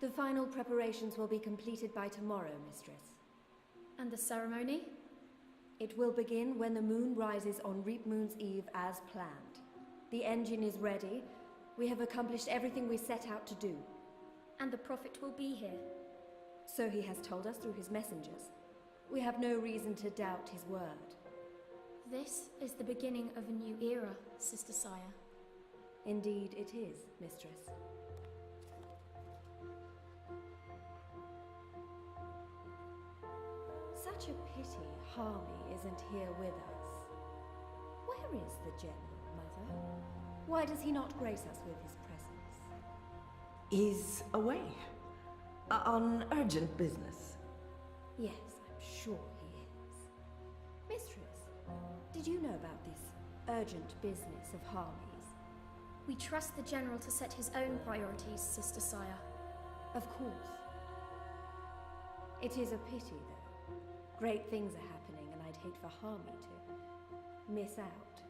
The final preparations will be completed by tomorrow, Mistress. And the ceremony? It will begin when the moon rises on Reap Moon's Eve as planned. The engine is ready. We have accomplished everything we set out to do. And the Prophet will be here. So he has told us through his messengers. We have no reason to doubt his word. This is the beginning of a new era, Sister Saya. Indeed it is, Mistress. Such a pity Harmy isn't here with us. Where is the General, Mother? Why does he not grace us with his presence? He's away. On urgent business. Yes, I'm sure he is. Mistress, did you know about this urgent business of Harmy's? We trust the General to set his own priorities, Sister Saya. Of course. It is a pity, though. Great things are happening, and I'd hate for Harmy to miss out.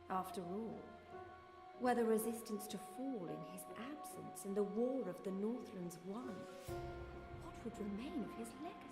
After all, were the resistance to fall in his absence and the war of the Northlands won, what would remain of his legacy?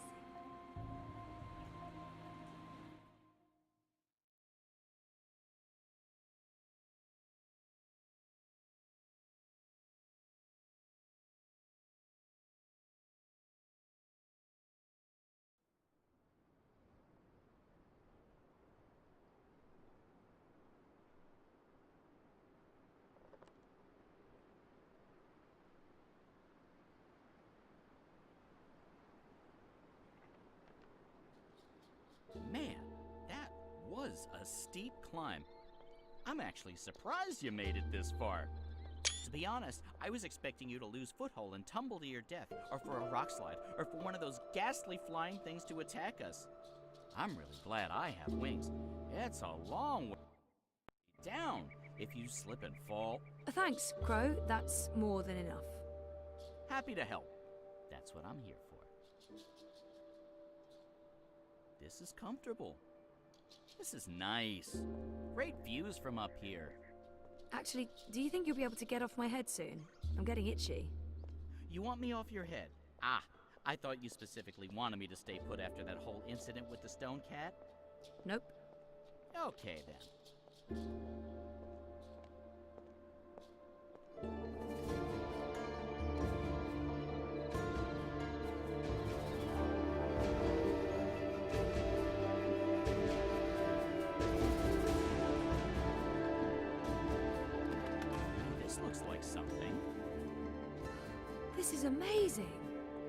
Man, that was a steep climb. I'm actually surprised you made it this far. To be honest, I was expecting you to lose foothold and tumble to your death, or for a rock slide, or for one of those ghastly flying things to attack us. I'm really glad I have wings. It's a long way down if you slip and fall. Thanks, Crow. That's more than enough. Happy to help. That's what I'm here for. This is comfortable. This is nice. Great views from up here. Actually, do you think you'll be able to get off my head soon? I'm getting itchy. You want me off your head? Ah, I thought you specifically wanted me to stay put after that whole incident with the stone cat. Nope. Okay, then. This looks like something. This is amazing.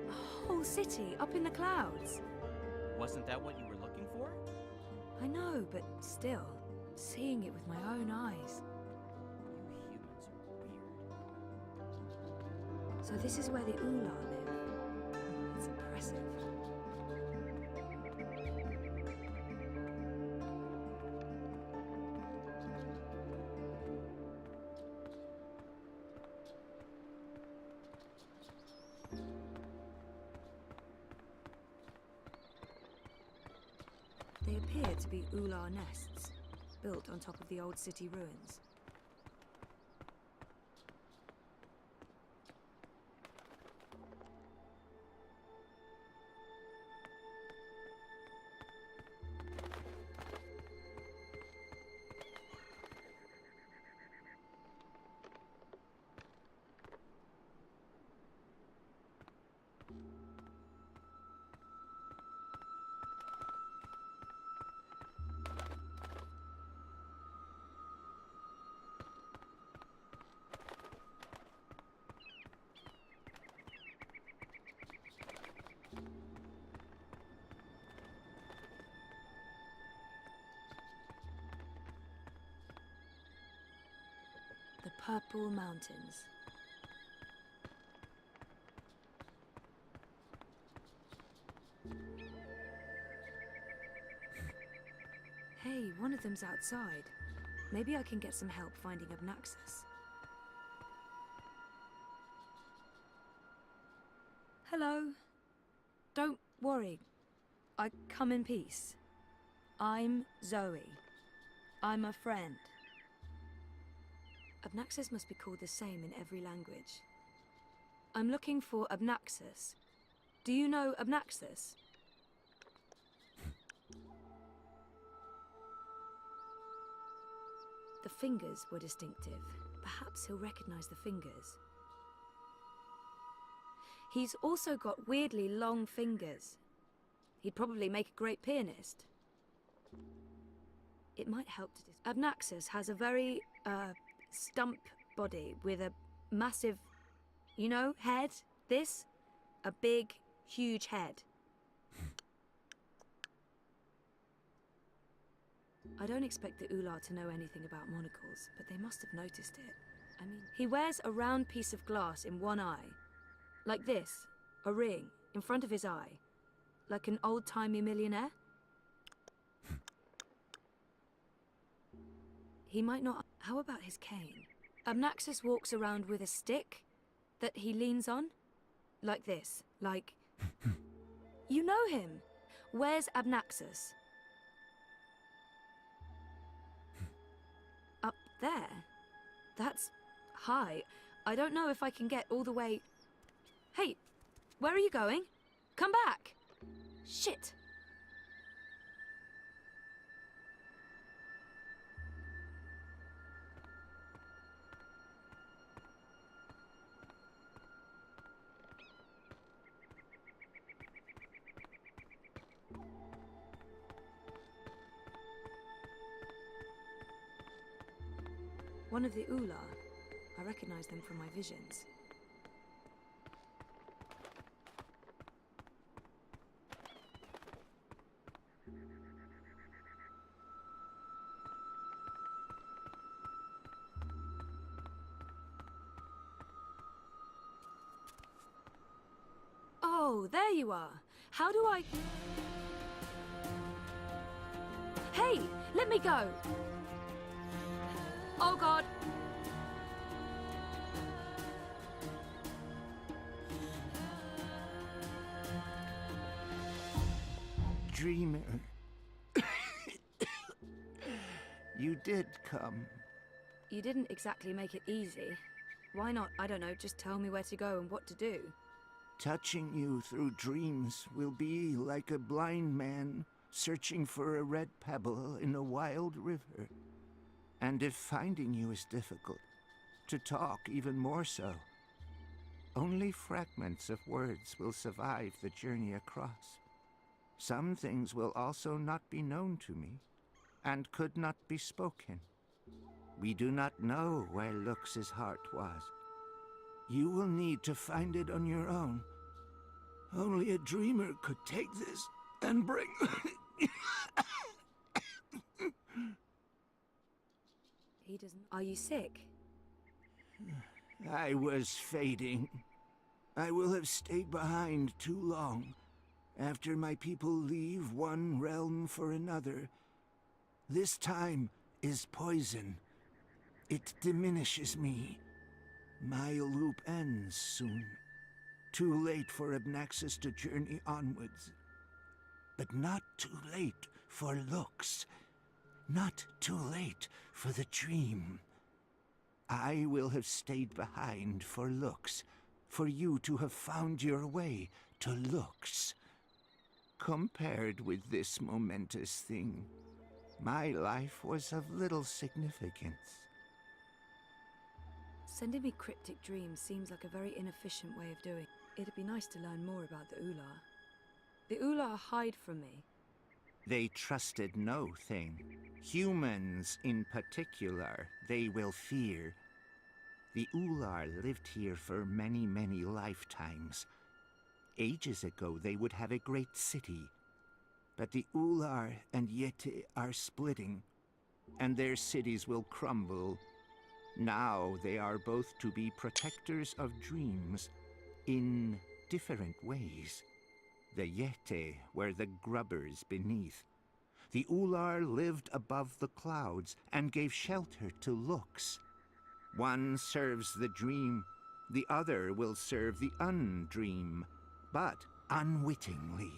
A whole city up in the clouds. Wasn't that what you were looking for? I know, but still, seeing it with my own eyes. You humans are weird. So this is where the Ula live. It's impressive. They appear to be Ular nests, built on top of the old city ruins. The Purple Mountains. Hey, one of them's outside. Maybe I can get some help finding Obnaxus. Hello. Don't worry. I come in peace. I'm Zoe. I'm a friend. Obnaxus must be called the same in every language. I'm looking for Abnaxus. Do you know Abnaxus? The fingers were distinctive. Perhaps he'll recognize the fingers. He's also got weirdly long fingers. He'd probably make a great pianist. It might help to... Abnaxus has a very, stump body with a massive, you know, head. This? A big, huge head. I don't expect the Ular to know anything about monocles, but they must have noticed it. I mean, he wears a round piece of glass in one eye. Like this, a ring, in front of his eye. Like an old-timey millionaire. He might not... How about his cane? Abnaxus walks around with a stick that he leans on. Like this, like... You know him. Where's Abnaxus? Up there? That's high. I don't know if I can get all the way... Hey, where are you going? Come back! Shit! One of the Ular. I recognize them from my visions. Oh, there you are. How do I... Hey, let me go! Oh God! Dreamer. You did come. You didn't exactly make it easy. Why not, I don't know, just tell me where to go and what to do? Touching you through dreams will be like a blind man searching for a red pebble in a wild river. And if finding you is difficult, to talk even more so. Only fragments of words will survive the journey across. Some things will also not be known to me, and could not be spoken. We do not know where Lux's heart was. You will need to find it on your own. Only a dreamer could take this and bring... He doesn't... Are you sick? I was fading. I will have stayed behind too long. After my people leave one realm for another, this time is poison. It diminishes me. My loop ends soon. Too late for Abnaxus to journey onwards. But not too late for Lux. Not too late for the dream. I will have stayed behind for Lux, for you to have found your way to Lux. Compared with this momentous thing, my life was of little significance. Sending me cryptic dreams seems like a very inefficient way of doing it. It'd be nice to learn more about the Ular. The Ular hide from me. They trusted no thing. Humans in particular, they will fear. The Ular lived here for many, many lifetimes. Ages ago, they would have a great city. But the Ular and Yeti are splitting, and their cities will crumble. Now they are both to be protectors of dreams in different ways. The Yeti were the grubbers beneath. The Ular lived above the clouds and gave shelter to Lux. One serves the dream, the other will serve the undream, but unwittingly.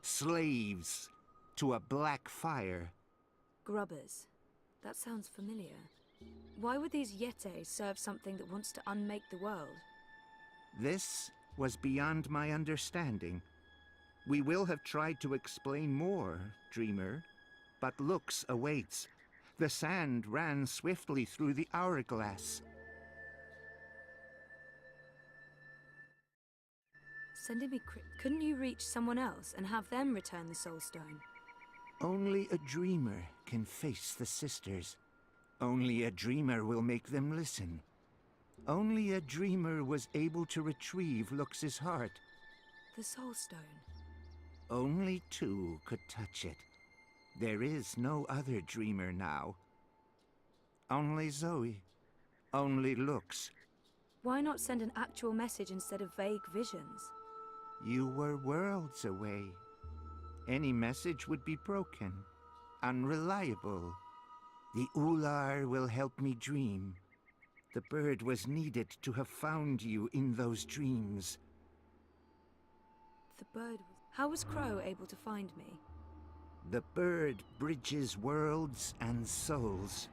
Slaves to a black fire. Grubbers. That sounds familiar. Why would these Yeti serve something that wants to unmake the world? This was beyond my understanding. We will have tried to explain more, dreamer, but Lux awaits. The sand ran swiftly through the hourglass. Sending me couldn't you reach someone else and have them return the soul stone? Only a dreamer can face the sisters. Only a dreamer will make them listen. Only a dreamer was able to retrieve Lux's heart. The soul stone. Only two could touch it. There is no other dreamer now. Only Zoe. Only Lux. Why not send an actual message instead of vague visions? You were worlds away. Any message would be broken, unreliable. The Ular will help me dream. The bird was needed to have found you in those dreams. The bird... How was Crow able to find me? The bird bridges worlds and souls.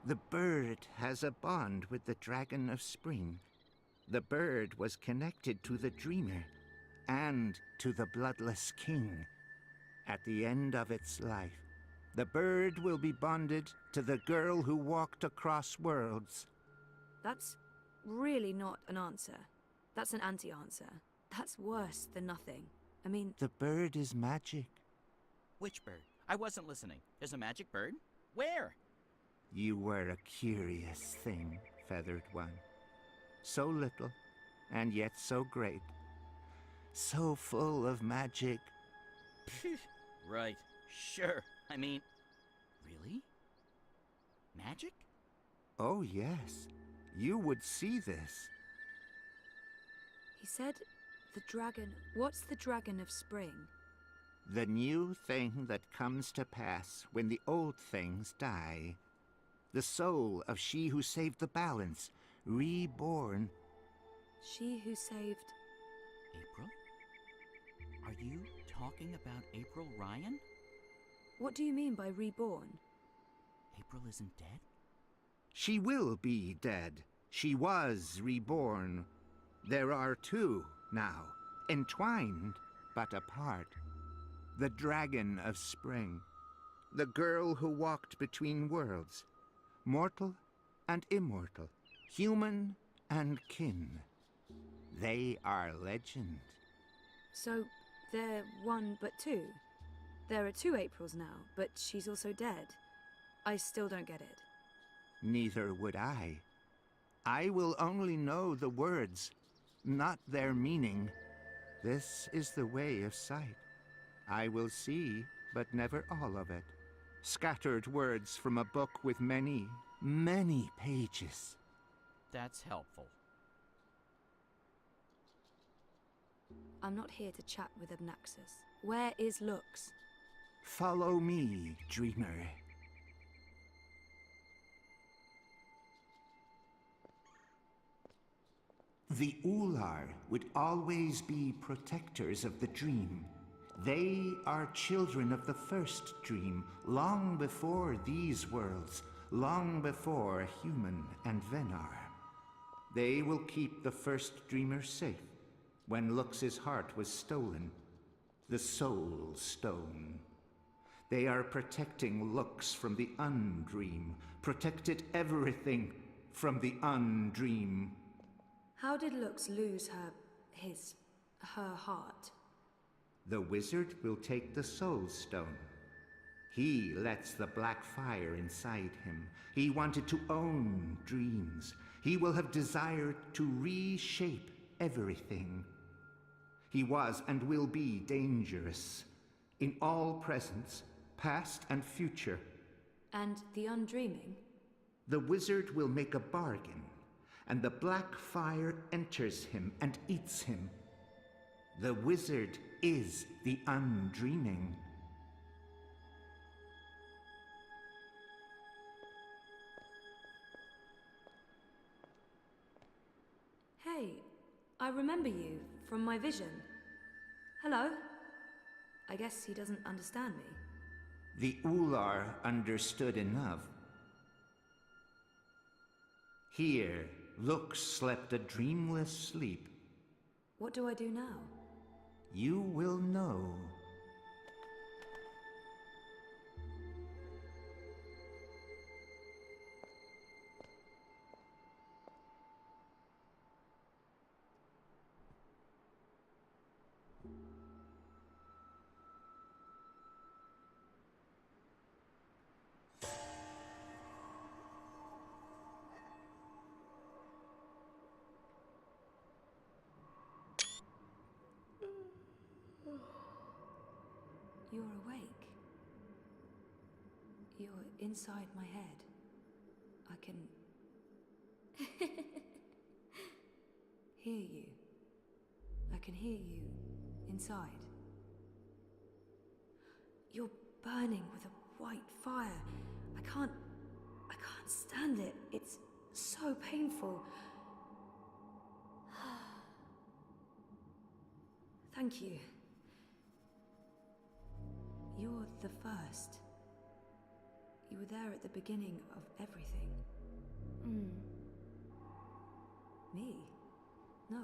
The bird has a bond with the Dragon of Spring. The bird was connected to the Dreamer and to the Bloodless King. At the end of its life, the bird will be bonded to the girl who walked across worlds. That's really not an answer. That's an anti-answer. That's worse than nothing. I mean... The bird is magic. Which bird? I wasn't listening. There's a magic bird? Where? You were a curious thing, Feathered One. So little, and yet so great. So full of magic. Right. Sure. I mean, really? Magic? Oh, yes. You would see this. He said the dragon... What's the Dragon of Spring? The new thing that comes to pass when the old things die. The soul of she who saved the balance, reborn. She who saved... April? Are you talking about April Ryan? What do you mean by reborn? April isn't dead? She will be dead. She was reborn. There are two now, entwined but apart. The Dragon of Spring. The girl who walked between worlds. Mortal and immortal. Human and kin. They are legend. So, they're one but two? There are two Aprils now, but she's also dead. I still don't get it. Neither would I. I will only know the words, not their meaning. This is the way of sight. I will see, but never all of it. Scattered words from a book with many, many pages. That's helpful. I'm not here to chat with Abnaxus. Where is Lux? Follow me, dreamer. The Ular would always be protectors of the dream. They are children of the first dream, long before these worlds, long before Human and Venar. They will keep the first dreamer safe when Lux's heart was stolen, the Soul Stone. They are protecting Lux from the Undream, protected everything from the Undream. How did Lux lose her heart? The wizard will take the Soul Stone. He lets the black fire inside him. He wanted to own dreams. He will have desired to reshape everything. He was and will be dangerous in all presence, past and future. And the Undreaming? The wizard will make a bargain, and the black fire enters him and eats him. The wizard is the Undreaming. Hey, I remember you from my vision. Hello? I guess he doesn't understand me. The Ular understood enough. Here, Lux slept a dreamless sleep What do I do now? You will know. You're awake. You're inside my head. I can hear you. I can hear you inside. You're burning with a white fire. I can't stand it. It's so painful. Thank you. You're the first. You were there at the beginning of everything. Me? No,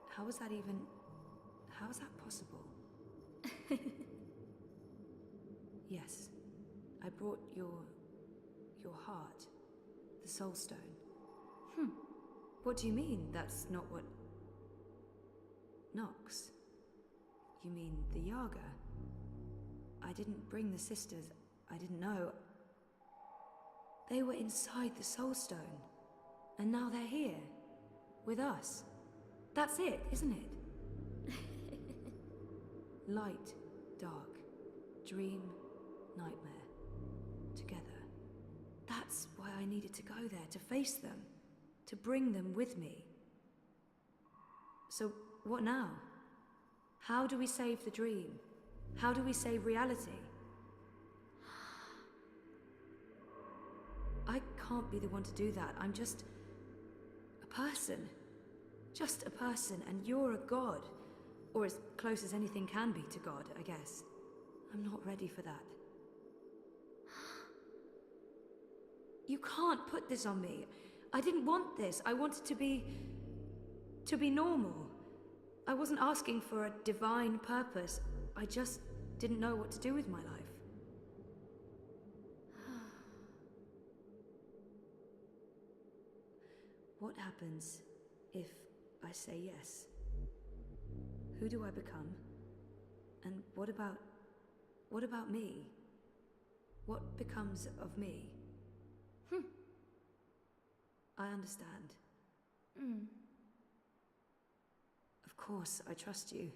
how is that possible? Yes, I brought your heart, the soul stone. What do you mean that's not what... Nox? You mean the Yaga? I didn't bring the sisters. I didn't know. They were inside the soul stone. And now they're here. With us. That's it, isn't it? Light, dark, dream, nightmare. Together. That's why I needed to go there, to face them. To bring them with me. So, what now? How do we save the dream? How do we save reality? I can't be the one to do that. I'm just a person. Just a person, and you're a god. Or as close as anything can be to God, I guess. I'm not ready for that. You can't put this on me. I didn't want this. I wanted to be normal. I wasn't asking for a divine purpose. I just didn't know what to do with my life. What happens if I say yes? Who do I become? And what about me? What becomes of me? I understand. Of course, I trust you.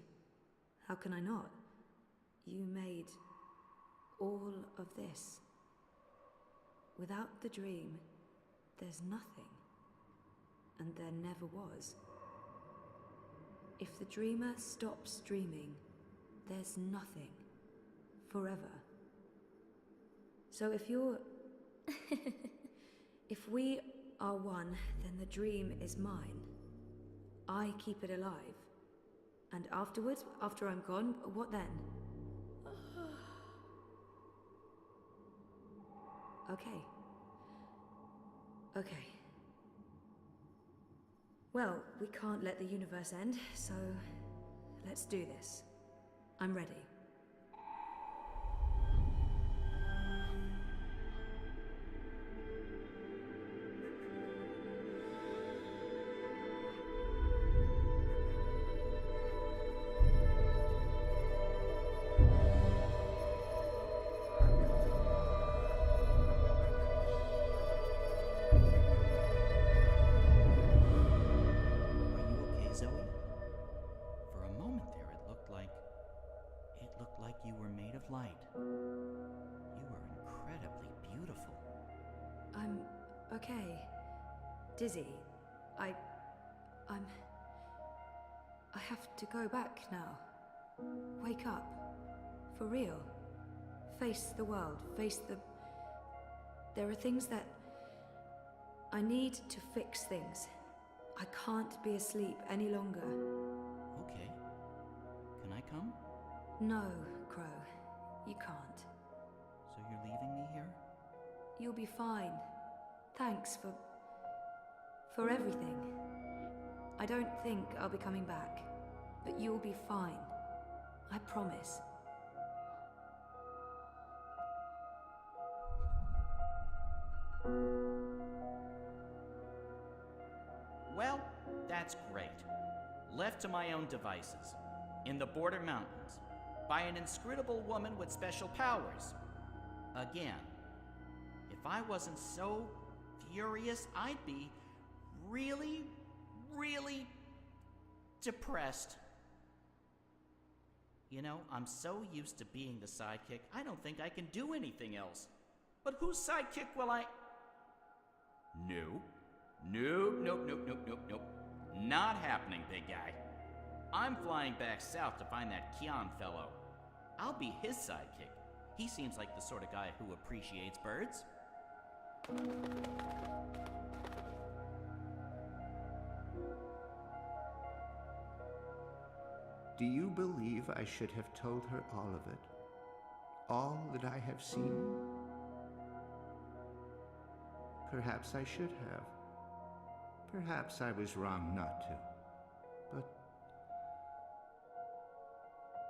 How can I not? You made all of this. Without the dream, there's nothing. And there never was. If the dreamer stops dreaming, there's nothing. Forever. So if you're... if we are one, then the dream is mine. I keep it alive. And afterwards, after I'm gone, what then? Okay. Okay. Well, we can't let the universe end, so let's do this. I'm ready. You were made of light. You were incredibly beautiful. I'm okay. Dizzy. I have to go back now. Wake up. For real. Face the world. Face the... There are things that... I need to fix things. I can't be asleep any longer. Okay. Can I come? No, Crow. You can't. So you're leaving me here? You'll be fine. Thanks for everything. I don't think I'll be coming back, but you'll be fine. I promise. Well, that's great. Left to my own devices, in the Border Mountains, by an inscrutable woman with special powers. Again, if I wasn't so furious, I'd be really, really depressed. You know, I'm so used to being the sidekick, I don't think I can do anything else. But whose sidekick will I... No. Nope. Not happening, big guy. I'm flying back south to find that Kian fellow. I'll be his sidekick. He seems like the sort of guy who appreciates birds. Do you believe I should have told her all of it? All that I have seen? Perhaps I should have. Perhaps I was wrong not to. But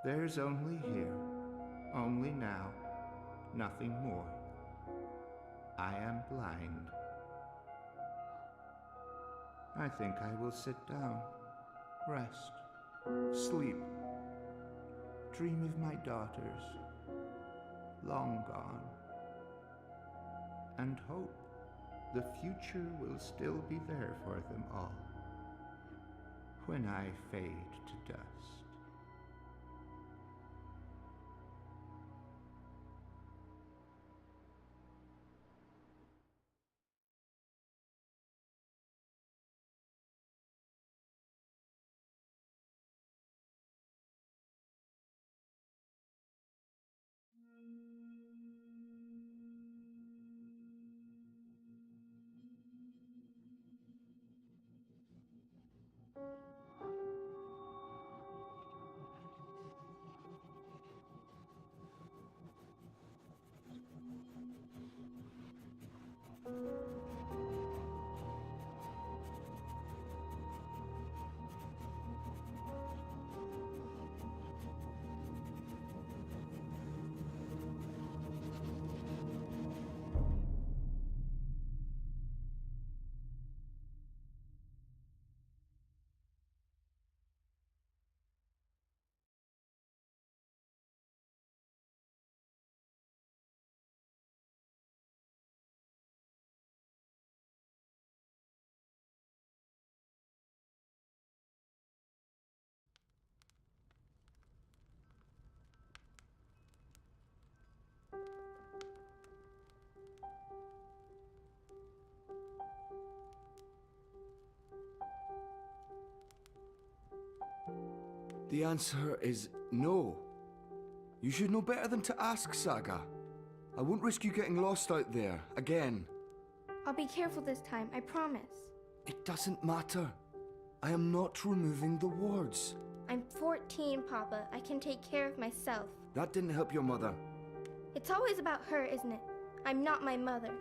there's only here, only now, nothing more. I am blind. I think I will sit down, rest, sleep, dream of my daughters, long gone, and hope the future will still be there for them all when I fade to dust. The answer is no. You should know better than to ask, Saga. I won't risk you getting lost out there, again. I'll be careful this time, I promise. It doesn't matter. I am not removing the wards. I'm 14, Papa. I can take care of myself. That didn't help your mother. It's always about her, isn't it? I'm not my mother.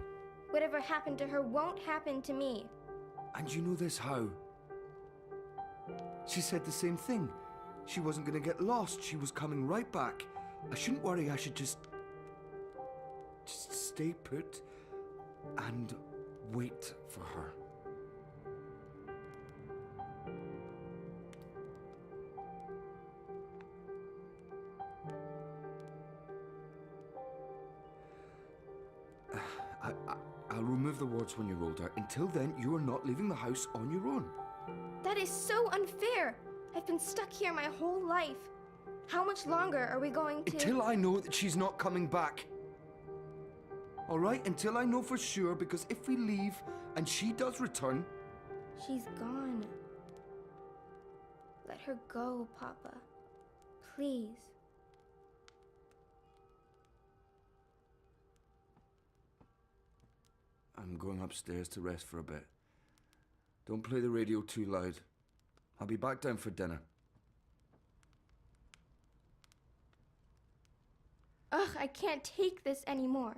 Whatever happened to her won't happen to me. And you know this how? She said the same thing. She wasn't going to get lost. She was coming right back. I shouldn't worry. I should just stay put and wait for her. I'll remove the wards when you're older. Until then, you are not leaving the house on your own. That is so unfair. I've been stuck here my whole life. How much longer are we going to... Until I know that she's not coming back. All right? Until I know for sure, because if we leave and she does return... She's gone. Let her go, Papa. Please. I'm going upstairs to rest for a bit. Don't play the radio too loud. I'll be back down for dinner. Ugh, I can't take this anymore.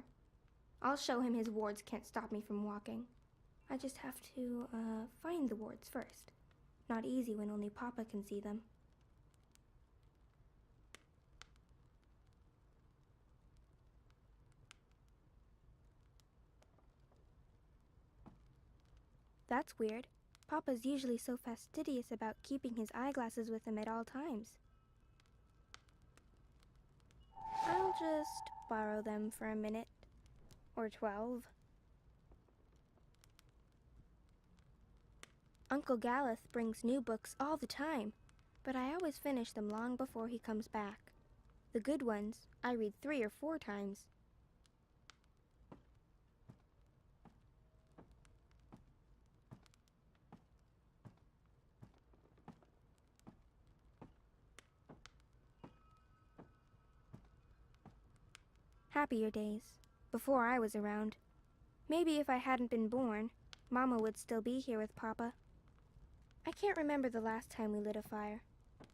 I'll show him his wards can't stop me from walking. I just have to, find the wards first. Not easy when only Papa can see them. That's weird. Papa's usually so fastidious about keeping his eyeglasses with him at all times. I'll just borrow them for a minute. Or 12. Uncle Galeth brings new books all the time, but I always finish them long before he comes back. The good ones, I read 3 or 4 times. Happier days, before I was around. Maybe if I hadn't been born, Mama would still be here with Papa. I can't remember the last time we lit a fire.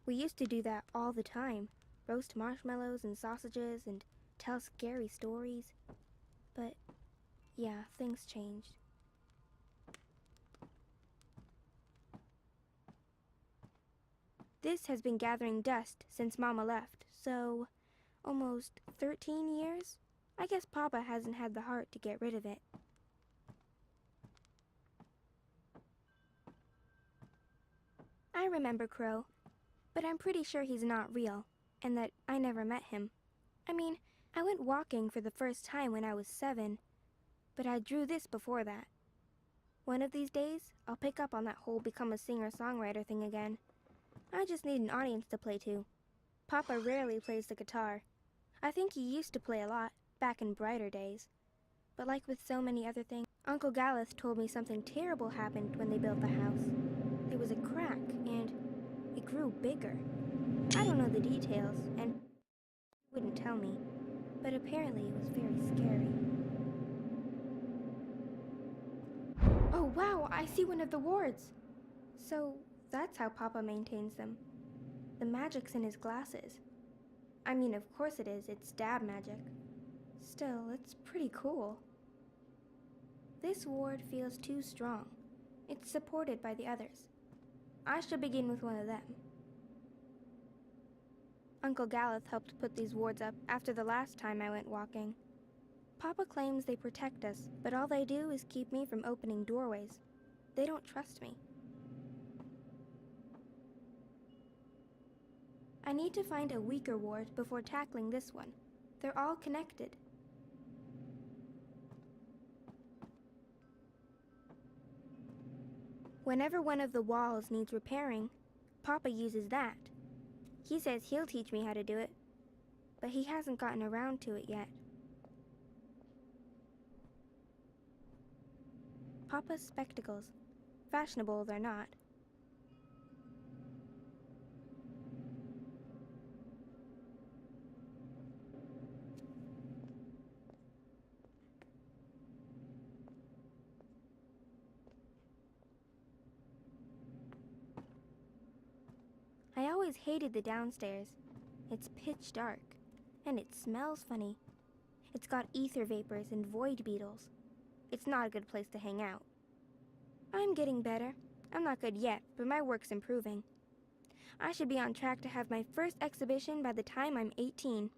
We used to do that all the time. Roast marshmallows and sausages and tell scary stories. But, yeah, things changed. This has been gathering dust since Mama left, so almost 13 years? I guess Papa hasn't had the heart to get rid of it. I remember Crow, but I'm pretty sure he's not real, and that I never met him. I mean, I went walking for the first time when I was 7, but I drew this before that. One of these days, I'll pick up on that whole become a singer-songwriter thing again. I just need an audience to play to. Papa rarely plays the guitar. I think he used to play a lot, back in brighter days. But like with so many other things, Uncle Galeth told me something terrible happened when they built the house. There was a crack, and it grew bigger. I don't know the details, and he wouldn't tell me, but apparently it was very scary. Oh wow, I see one of the wards! So that's how Papa maintains them. The magic's in his glasses. I mean, of course it is, it's dab magic. Still, it's pretty cool. This ward feels too strong. It's supported by the others. I should begin with one of them. Uncle Galeth helped put these wards up after the last time I went walking. Papa claims they protect us, but all they do is keep me from opening doorways. They don't trust me. I need to find a weaker ward before tackling this one. They're all connected. Whenever one of the walls needs repairing, Papa uses that. He says he'll teach me how to do it, but he hasn't gotten around to it yet. Papa's spectacles. Fashionable they're not. I always hated the downstairs. It's pitch dark, and it smells funny. It's got ether vapors and void beetles. It's not a good place to hang out. I'm getting better. I'm not good yet, but my work's improving. I should be on track to have my first exhibition by the time I'm 18.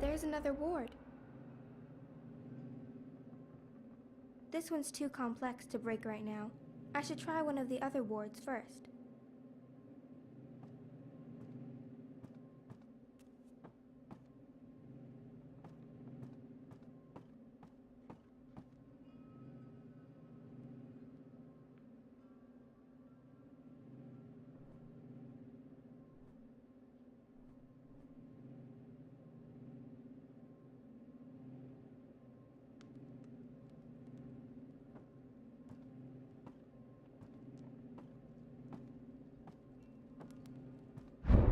There's another ward. This one's too complex to break right now. I should try one of the other wards first.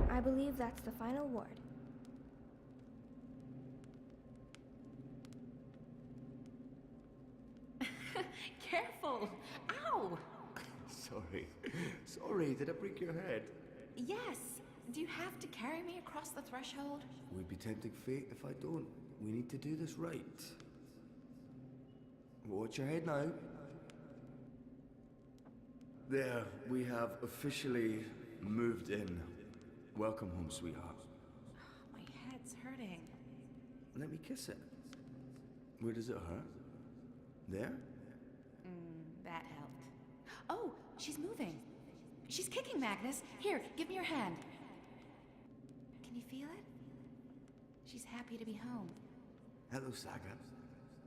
I believe that's the final ward. Careful! Ow! Sorry, did I break your head? Yes. Do you have to carry me across the threshold? Would be tempting fate if I don't. We need to do this right. Watch your head now. There, we have officially moved in. Welcome home, sweetheart. My head's hurting. Let me kiss it. Where does it hurt? There? That helped. Oh, she's moving. She's kicking, Magnus. Here, give me your hand. Can you feel it? She's happy to be home. Hello, Saga.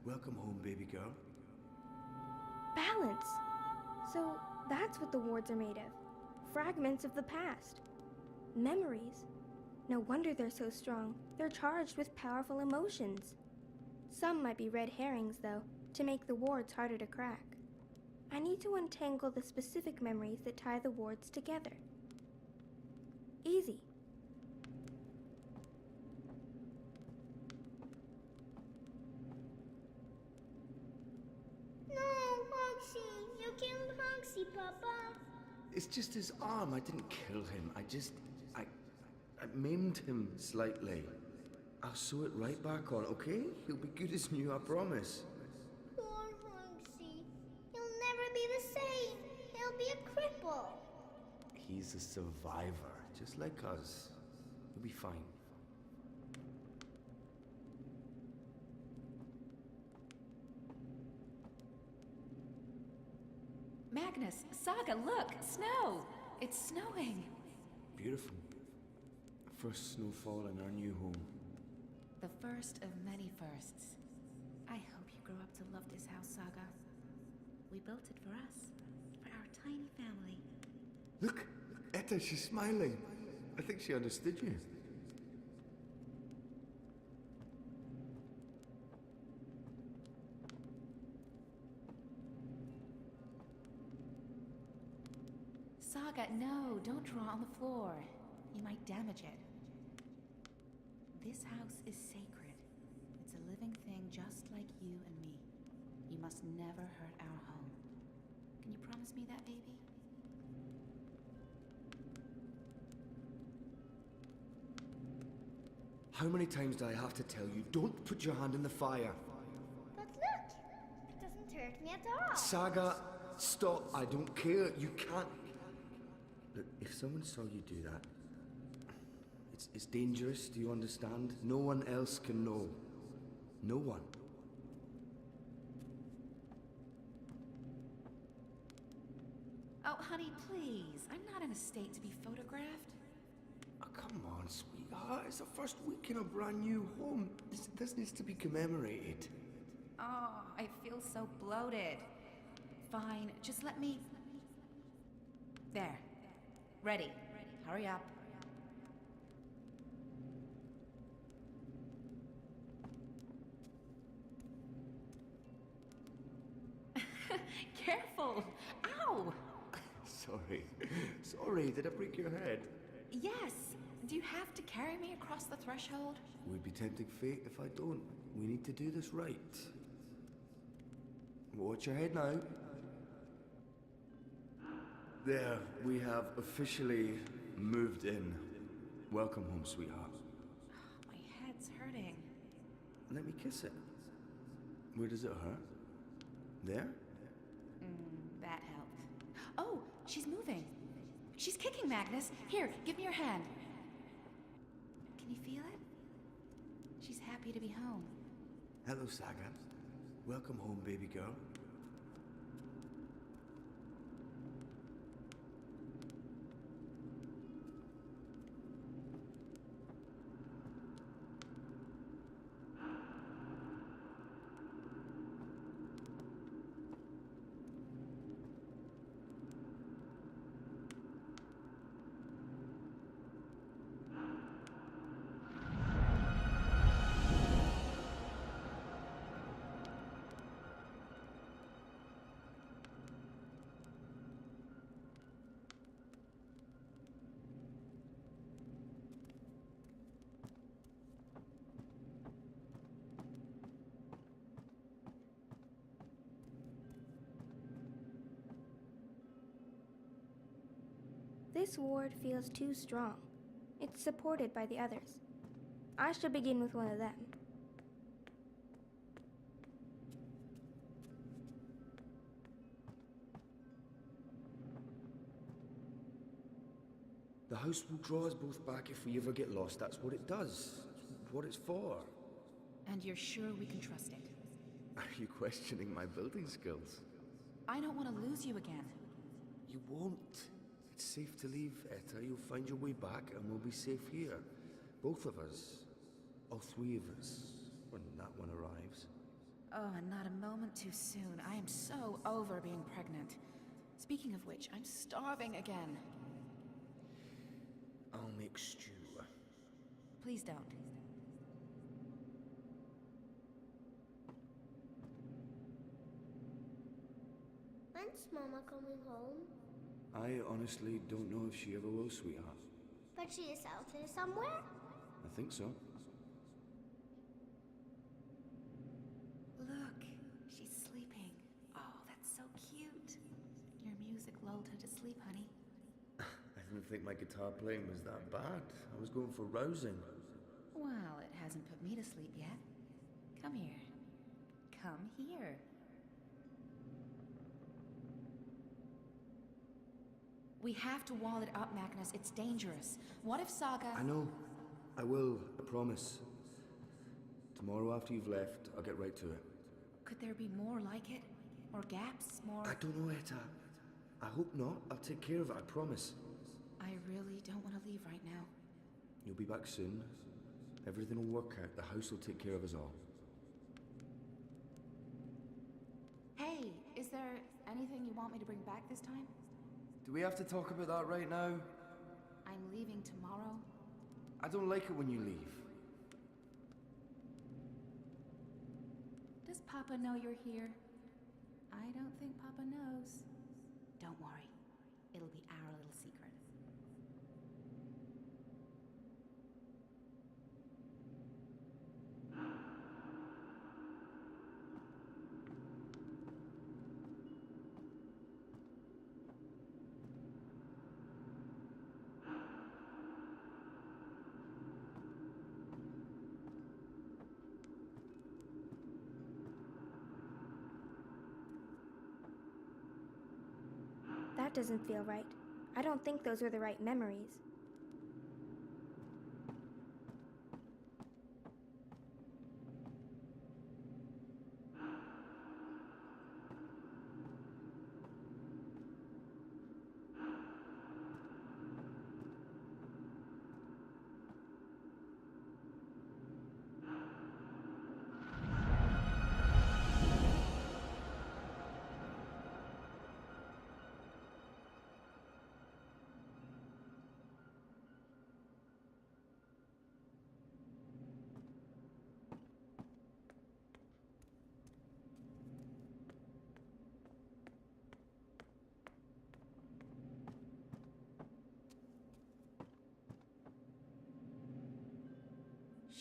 Welcome home, baby girl. Balance! So that's what the wards are made of. Fragments of the past. Memories. No wonder they're so strong. They're charged with powerful emotions. Some might be red herrings, though, to make the wards harder to crack. I need to untangle the specific memories that tie the wards together. Easy. No, Hoxie! You killed Hoxie, Papa! It's just his arm. I didn't kill him. I maimed him slightly. I'll sew it right back on, okay? He'll be good as new, I promise. Poor Hoxie. He'll never be the same. He'll be a cripple. He's a survivor, just like us. He'll be fine. Magnus, Saga, look! Snow! It's snowing. Beautiful. First snowfall in our new home. The first of many firsts. I hope you grow up to love this house, Saga. We built it for us, for our tiny family. Look! Etta, she's smiling. I think she understood you. Saga, no, don't draw on the floor. You might damage it. This house is sacred. It's a living thing just like you and me. You must never hurt our home. Can you promise me that, baby? How many times do I have to tell you, don't put your hand in the fire? But look! It doesn't hurt me at all. Saga, stop. I don't care. You can't. Look, if someone saw you do that, it's dangerous, do you understand? No one else can know. No one. Oh, honey, please. I'm not in a state to be photographed. Oh, come on, sweetheart. It's the first week in a brand new home. This needs to be commemorated. Oh, I feel so bloated. Fine, just let me... There. Ready. Hurry up. Careful! Ow! Sorry, did I break your head? Yes. Do you have to carry me across the threshold? Would be tempting fate if I don't. We need to do this right. Watch your head now. There, we have officially moved in. Welcome home, sweetheart. My head's hurting. Let me kiss it. Where does it hurt? There? That helped. Oh, she's moving. She's kicking, Magnus. Here, give me your hand. Can you feel it? She's happy to be home. Hello, Saga. Welcome home, baby girl. This ward feels too strong. It's supported by the others. I should begin with one of them. The house will draw us both back if we ever get lost. That's what it does. It's what it's for. And you're sure we can trust it? Are you questioning my building skills? I don't want to lose you again. You won't. It's safe to leave, Etta. You'll find your way back and we'll be safe here. Both of us. All three of us. When that one arrives. Oh, and not a moment too soon. I am so over being pregnant. Speaking of which, I'm starving again. I'll make stew. Please don't. When's Mama coming home? I honestly don't know if she ever will, sweetheart. But she is out there somewhere? I think so. Look, she's sleeping. Oh, that's so cute. Your music lulled her to sleep, honey. I didn't think my guitar playing was that bad. I was going for rousing. Well, it hasn't put me to sleep yet. Come here. Come here. We have to wall it up, Magnus. It's dangerous. What if Saga... I know. I will. I promise. Tomorrow after you've left, I'll get right to it. Could there be more like it? Or gaps? More... I don't know, Etta. I hope not. I'll take care of it, I promise. I really don't want to leave right now. You'll be back soon. Everything will work out. The house will take care of us all. Hey, is there anything you want me to bring back this time? Do we have to talk about that right now? I'm leaving tomorrow. I don't like it when you leave. Does Papa know you're here? I don't think Papa knows. Don't worry. It'll be our little secret. That doesn't feel right. I don't think those were the right memories.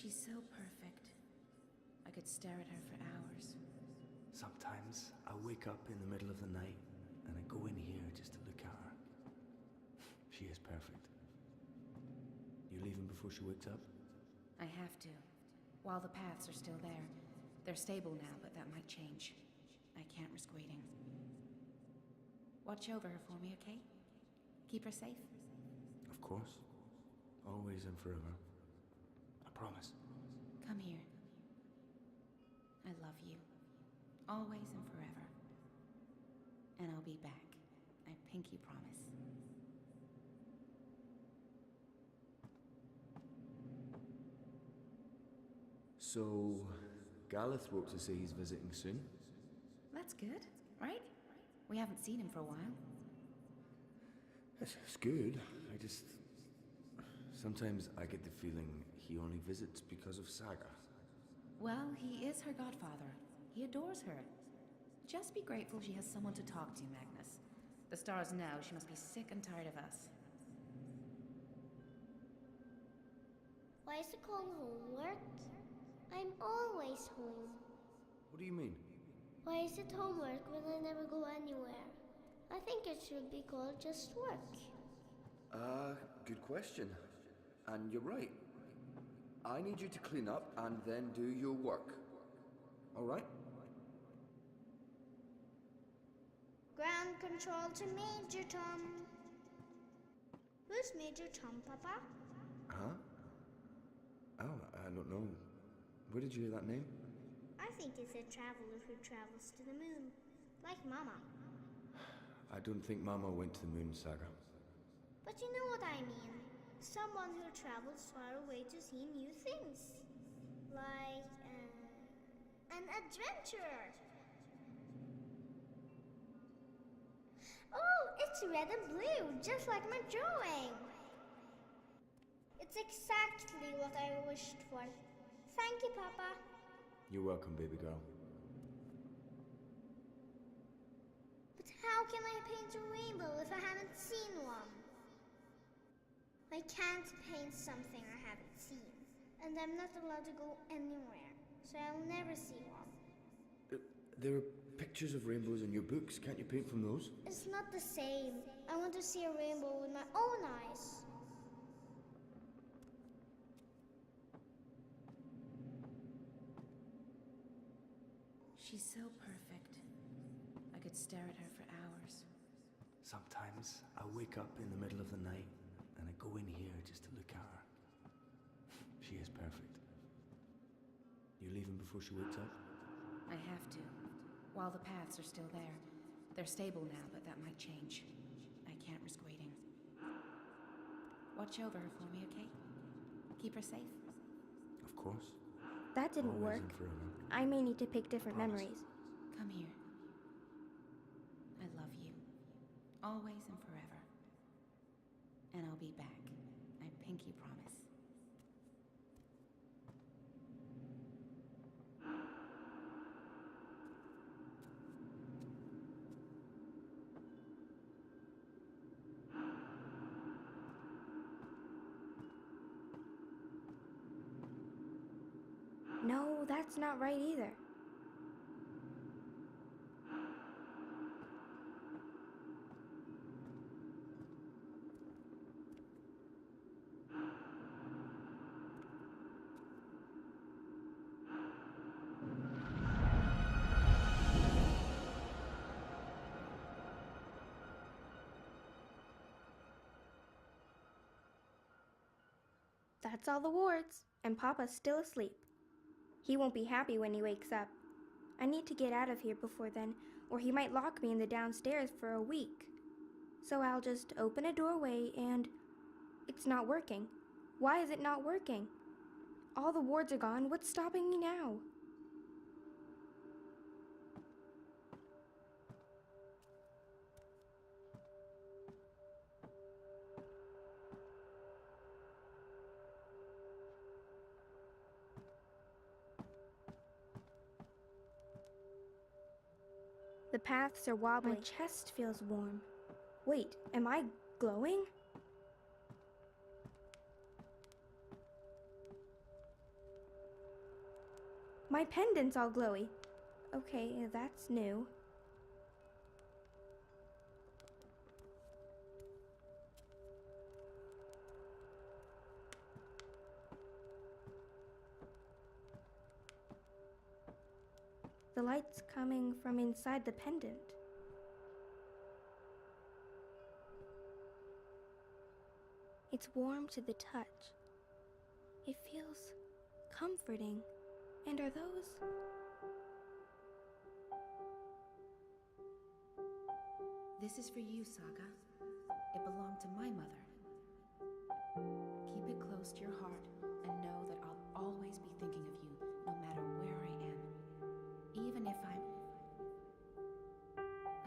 She's so perfect. I could stare at her for hours. Sometimes I wake up in the middle of the night and I go in here just to look at her. She is perfect. You leaving before she wakes up? I have to. While the paths are still there. They're stable now, but that might change. I can't risk waiting. Watch over her for me, okay? Keep her safe? Of course. Always and forever. I promise. Come here. I love you. Always and forever. And I'll be back. I pinky promise. So, Gareth wrote to say he's visiting soon? That's good, right? We haven't seen him for a while. It's good. I just... Sometimes I get the feeling he only visits because of Saga. Well, he is her godfather. He adores her. Just be grateful she has someone to talk to, Magnus. The stars know she must be sick and tired of us. Why is it called homework? I'm always home. What do you mean? Why is it homework when I never go anywhere? I think it should be called just work. Good question. And you're right. I need you to clean up and then do your work. All right? Ground control to Major Tom. Who's Major Tom, Papa? Huh? Oh, I don't know. Where did you hear that name? I think it's a traveler who travels to the moon. Like Mama. I don't think Mama went to the moon, Saga. But you know what I mean. Someone who travels far away to see new things. Like, an adventurer. Oh, it's red and blue, just like my drawing. It's exactly what I wished for. Thank you, Papa. You're welcome, baby girl. But how can I paint a rainbow if I haven't seen one? I can't paint something I haven't seen. And I'm not allowed to go anywhere, so I'll never see one. There are pictures of rainbows in your books. Can't you paint from those? It's not the same. I want to see a rainbow with my own eyes. She's so perfect. I could stare at her for hours. Sometimes I wake up in the middle of the night and I go in here just to look at her. She is perfect. You leaving before she wakes up? I have to. While the paths are still there. They're stable now, but that might change. I can't risk waiting. Watch over her for me, okay? Keep her safe. Of course. That didn't Always work. and forever. I may need to pick different Promise. memories. Come here. I love you. Always and forever. And I'll be back. I pinky promise. No, that's not right either. That's all the wards, and Papa's still asleep. He won't be happy when he wakes up. I need to get out of here before then, or he might lock me in the downstairs for a week. So I'll just open a doorway and... It's not working. Why is it not working? All the wards are gone. What's stopping me now? The paths are wobbly. My chest feels warm. Wait, am I glowing? My pendant's all glowy. Okay, that's new. The light's coming from inside the pendant. It's warm to the touch. It feels comforting. And are those... This is for you, Saga. It belonged to my mother. Keep it close to your heart and know that I'll always be thinking of you, no matter where I am. Even if I'm...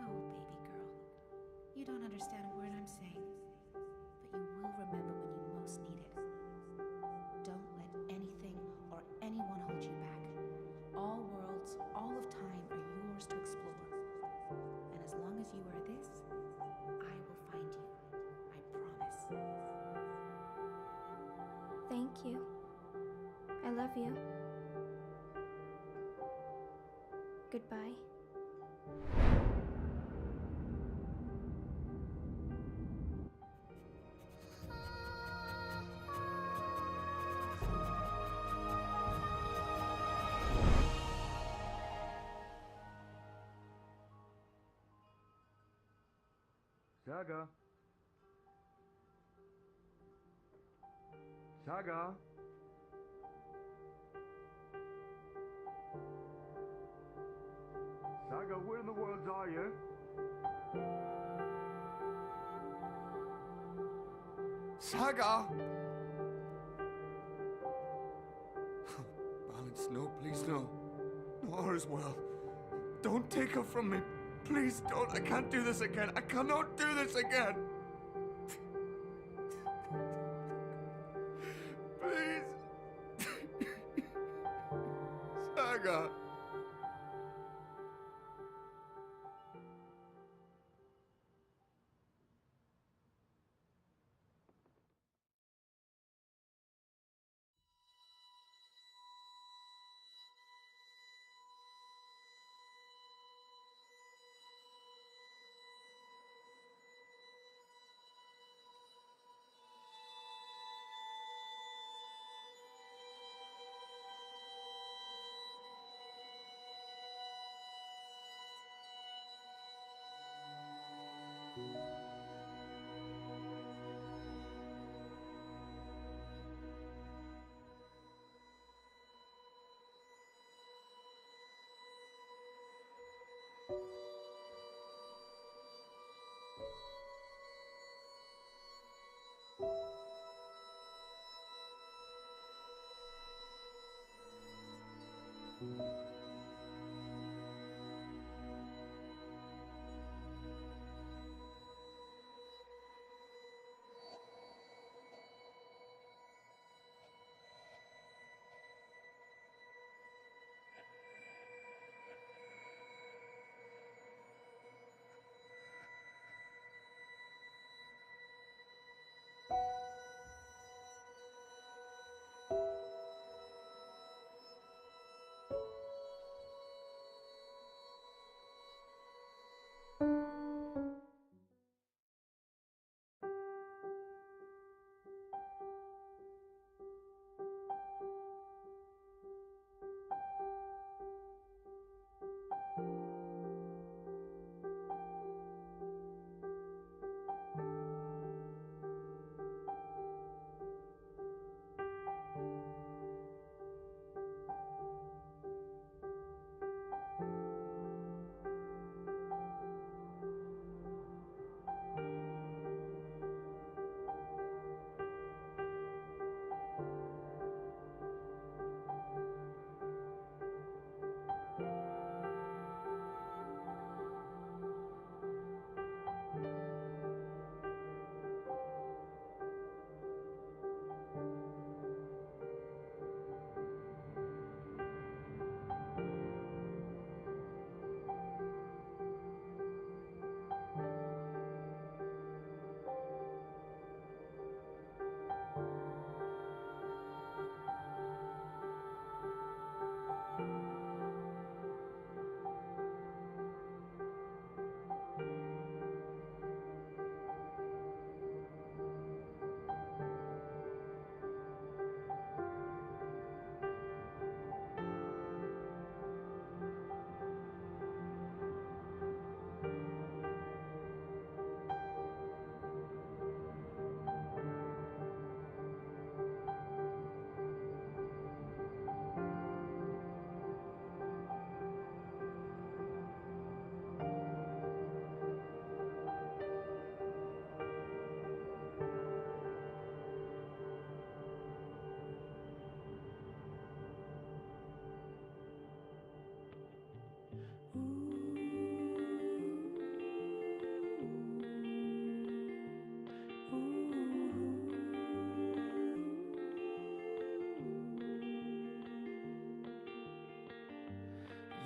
Oh, baby girl. You don't understand a word I'm saying, but you will remember when you most need it. Don't let anything or anyone hold you back. All worlds, all of time are yours to explore. And as long as you are this, I will find you. I promise. Thank you. I love you. Goodbye. Saga? Saga? Saga, where in the world are you? Saga! Balance, no, please, no. No, all's well. Don't take her from me. Please don't. I can't do this again. I cannot do this again. Please. Saga.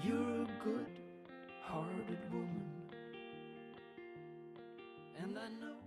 You're a good-hearted woman, and I know